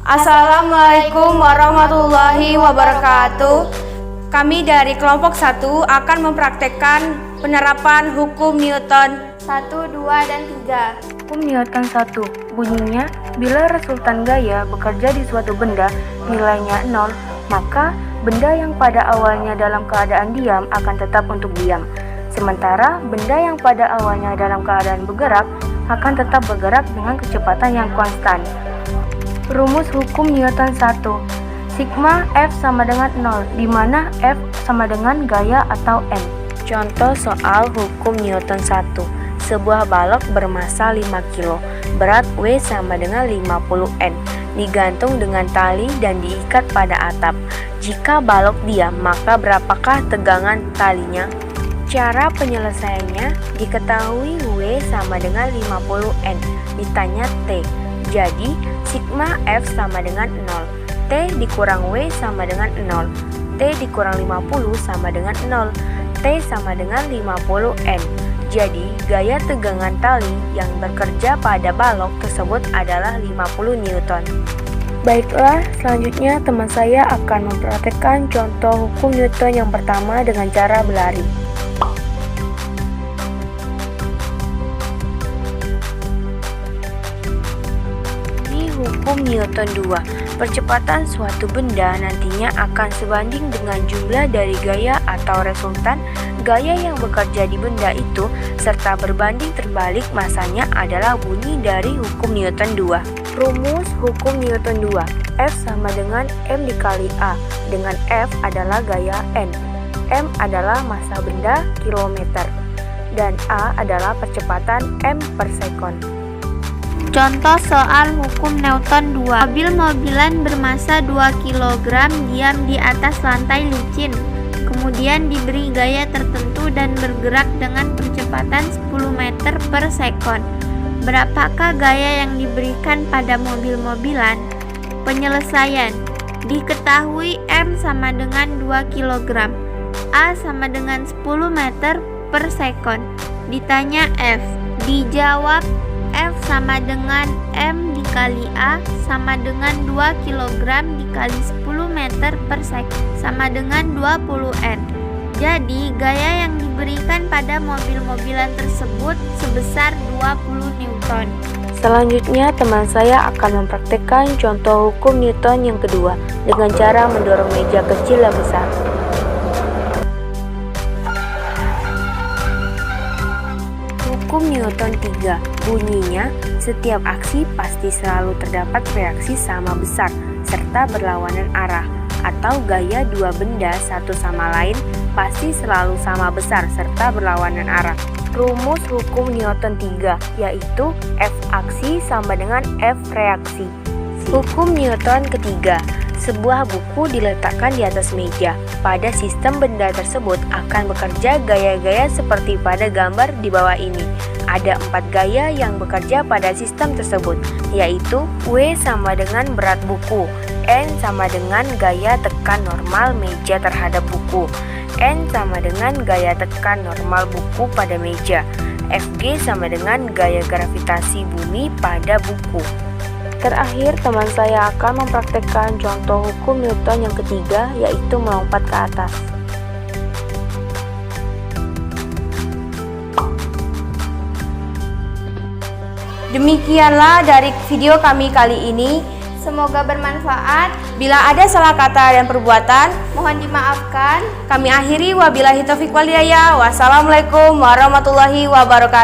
Assalamualaikum warahmatullahi wabarakatuh. Kami dari kelompok 1 akan mempraktekkan penerapan hukum Newton 1, 2, dan 3. Hukum Newton 1 bunyinya, bila resultan gaya bekerja di suatu benda nilainya 0, maka benda yang pada awalnya dalam keadaan diam akan tetap untuk diam. Sementara benda yang pada awalnya dalam keadaan bergerak akan tetap bergerak dengan kecepatan yang konstan. Rumus hukum Newton 1. Sigma F sama dengan 0, di mana F sama dengan gaya atau M. Contoh soal hukum Newton 1. Sebuah balok bermassa 5 kg, berat W sama dengan 50 N, digantung dengan tali dan diikat pada atap. Jika balok diam, maka berapakah tegangan talinya? Cara penyelesaiannya, diketahui W sama dengan 50 N, ditanya T. Jadi, sigma F sama dengan 0. T dikurang W sama dengan 0. T dikurang 50 sama dengan 0. T sama dengan 50 N. Jadi, gaya tegangan tali yang bekerja pada balok tersebut adalah 50 Newton. Baiklah, selanjutnya teman saya akan mempraktekkan contoh hukum Newton yang pertama dengan cara berlari. Hukum Newton 2. Percepatan suatu benda nantinya akan sebanding dengan jumlah dari gaya atau resultan gaya yang bekerja di benda itu serta berbanding terbalik masanya adalah bunyi dari hukum Newton 2. Rumus hukum Newton 2. F sama dengan M dikali A, dengan F adalah gaya N, M adalah massa benda kilometer, dan A adalah percepatan M per sekon. Contoh soal hukum Newton 2. Mobil-mobilan bermassa 2 kg diam di atas lantai licin, kemudian diberi gaya tertentu dan bergerak dengan kecepatan 10 meter per sekon. Berapakah gaya yang diberikan pada mobil-mobilan? Penyelesaian. Diketahui M sama dengan 2 kg, A sama dengan 10 meter per sekon. Ditanya F. Dijawab F sama dengan M dikali A sama dengan 2 kg dikali 10 meter per sekon sama dengan 20 N. Jadi, gaya yang diberikan pada mobil-mobilan tersebut sebesar 20 Newton. Selanjutnya, teman saya akan mempraktekkan contoh hukum Newton yang kedua dengan cara mendorong meja kecil dan besar. Hukum Newton 3 bunyinya, setiap aksi pasti selalu terdapat reaksi sama besar serta berlawanan arah, atau gaya dua benda satu sama lain pasti selalu sama besar serta berlawanan arah. Rumus hukum Newton 3 yaitu F aksi sama dengan F reaksi. Hukum Newton ketiga. Sebuah buku diletakkan di atas meja. Pada sistem benda tersebut akan bekerja gaya-gaya seperti pada gambar di bawah ini. Ada 4 gaya yang bekerja pada sistem tersebut, yaitu W sama dengan berat buku, N sama dengan gaya tekan normal meja terhadap buku, N sama dengan gaya tekan normal buku pada meja, Fg sama dengan gaya gravitasi bumi pada buku. Terakhir, teman saya akan mempraktekkan contoh hukum Newton yang ketiga, yaitu melompat ke atas. Demikianlah dari video kami kali ini. Semoga bermanfaat. Bila ada salah kata dan perbuatan, Mohon dimaafkan. kami akhiri wabillahi taufiq wal hidayah. Wassalamualaikum warahmatullahi wabarakatuh.